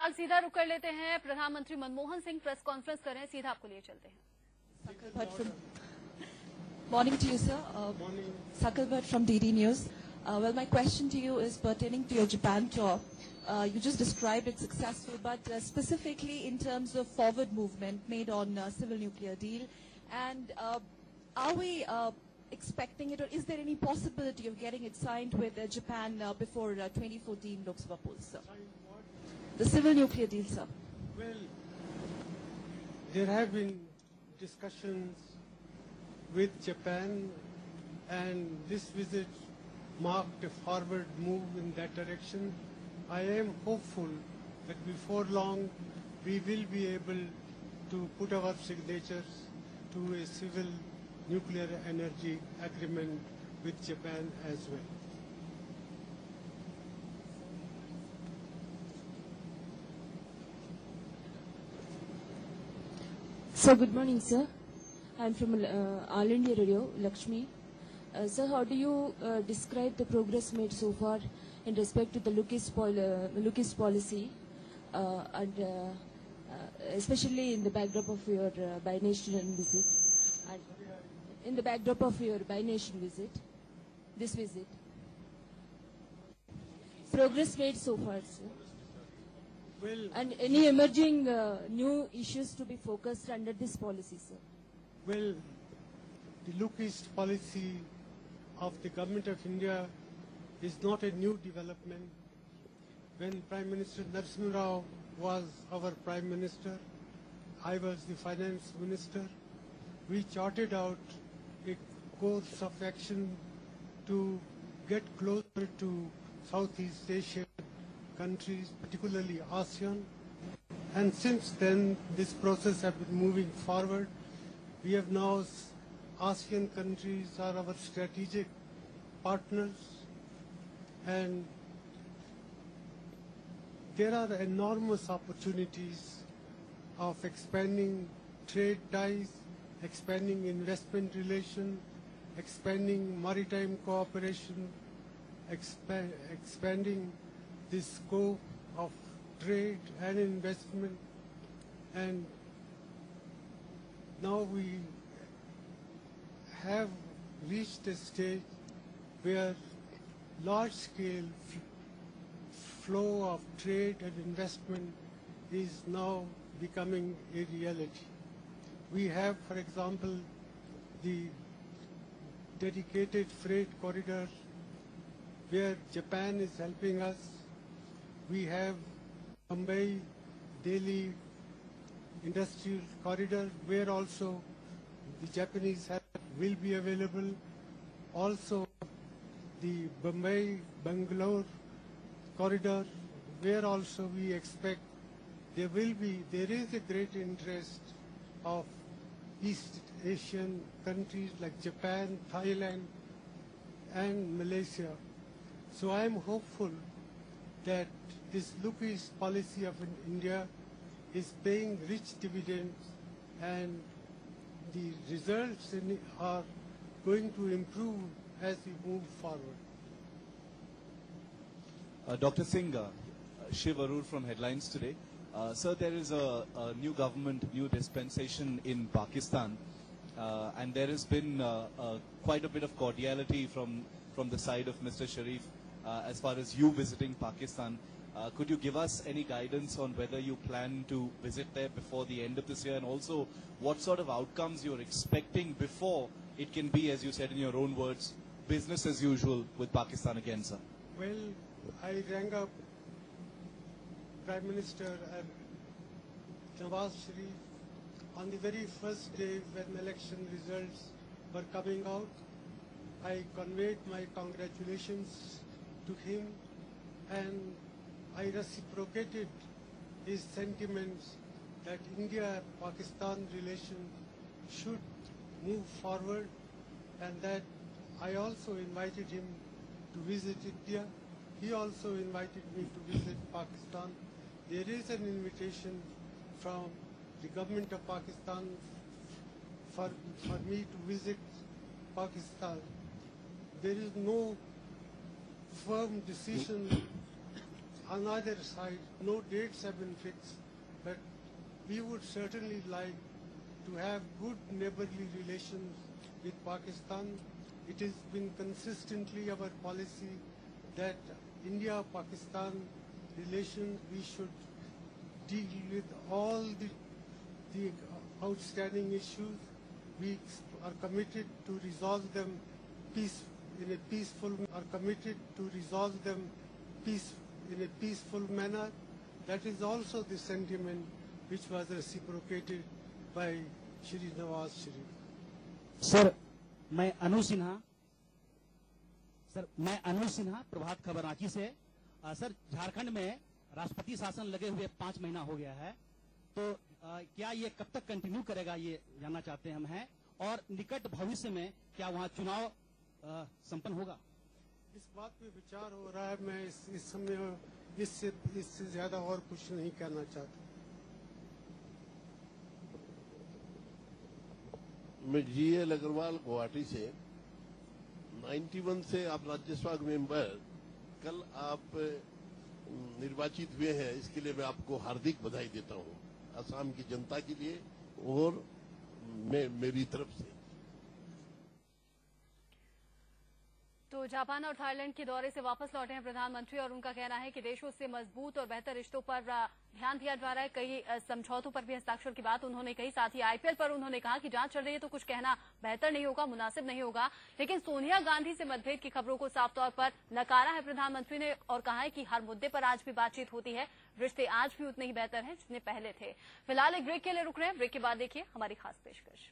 फिलहाल सीधा रुक कर लेते हैं। प्रधानमंत्री मनमोहन सिंह प्रेस कॉन्फ्रेंस कर रहे हैं, सीधा आपको लिए चलते हैं। Morning to you, sir. Morning. Sakal Bhatt from DD News. Well, my question to you is pertaining to your Japan tour. You just described it successful, but specifically in terms of forward movement made on civil nuclear deal, and are we expecting it, or is there any possibility of getting it signed with Japan before 2014 Lok Sabha polls, sir? The civil nuclear deal, sir. Well, there have been discussions with Japan, and this visit marked a forward move in that direction. I am hopeful that before long we will be able to put our signatures to a civil nuclear energy agreement with Japan as well. Sir, good morning, sir. I'm from All India Radio, Lakshmi. Sir, how do you describe the progress made so far in respect to the Lucas policy, and especially in the backdrop of your bi-nation visit? And in the backdrop of your bi-nation visit, this visit, progress made so far, sir. Well, And any emerging new issues to be focused under this policy, sir? Well, the Look East policy of the Government of India is not a new development. When Prime Minister Narasimha Rao was our Prime Minister, I was the Finance Minister, we charted out a course of action to get closer to Southeast Asian countries, particularly ASEAN. And since then, this process has been moving forward. We have now, ASEAN countries are our strategic partners, and there are enormous opportunities of expanding trade ties, expanding investment relations, expanding maritime cooperation, expanding the scope of trade and investment, and now we have reached a stage where large-scale flow of trade and investment is now becoming a reality. We have, for example, the dedicated freight corridor where Japan is helping us. We have Mumbai, Delhi industrial corridor where also the Japanese help will be available. Also the Bombay-Bangalore corridor where also we expect there is a great interest of East Asian countries like Japan, Thailand and Malaysia. So I am hopeful that this Look East policy of India is paying rich dividends, and the results are going to improve as we move forward. Dr. Singh, Shiv Arur from Headlines Today. Sir, there is a new government, new dispensation in Pakistan, and there has been quite a bit of cordiality from the side of Mr. Sharif as far as you visiting Pakistan. Could you give us any guidance on whether you plan to visit there before the end of this year, and also what sort of outcomes you're expecting before it can be, as you said in your own words, business as usual with Pakistan again, sir? Well, I rang up Prime Minister Nawaz Sharif on the very first day when election results were coming out. I conveyed my congratulations to him, and I reciprocated his sentiments that India-Pakistan relations should move forward, and that I also invited him to visit India. He also invited me to visit Pakistan. There is an invitation from the government of Pakistan for me to visit Pakistan. There is no firm decision on either side, no dates have been fixed, but we would certainly like to have good neighborly relations with Pakistan. It has been consistently our policy that India-Pakistan relations, we should deal with all the outstanding issues. We are committed to resolve them in a peaceful manner. That is also the sentiment which was reciprocated by Shri Nawaz Sharif. Sir मैं अनु सिन्हा प्रभात खबर रांची से। Sir Jharkhand में राष्ट्रपति शासन लगे हुए 5 महीना हो गया है, तो क्या ये कब तक कंटिन्यू करेगा, ये जानना चाहते हम हैं, और निकट भविष्य में क्या वहाँ चुनाव संपन्न होगा? इस बात पे विचार हो रहा है। मैं इस समय इससे ज्यादा और कुछ नहीं कहना चाहता। मैं GL अग्रवाल गुवाहाटी से। 91 से आप राज्यसभा मेंबर, कल आप निर्वाचित हुए हैं, इसके लिए मैं आपको हार्दिक बधाई देता हूं, असम की जनता के लिए और मेरी तरफ से। तो जापान और थाईलैंड के दौरे से वापस लौटे हैं प्रधानमंत्री, और उनका कहना है कि देशों से मजबूत और बेहतर रिश्तों पर ध्यान दिया जा रहा है। कई समझौतों पर भी हस्ताक्षर की बात उन्होंने कही। साथ ही IPL पर उन्होंने कहा कि जांच चल रही है तो कुछ कहना बेहतर नहीं होगा, मुनासिब नहीं होगा। लेकिन सोनिया गांधी से मतभेद की खबरों को साफ तौर पर नकारा है प्रधानमंत्री ने, और कहा है कि हर मुद्दे पर आज भी बातचीत होती है, रिश्ते आज भी उतने ही बेहतर हैं जितने पहले थे। फिलहाल एक ब्रेक के लिए रुक रहे हैं, ब्रेक के बाद देखिए हमारी खास पेशकश।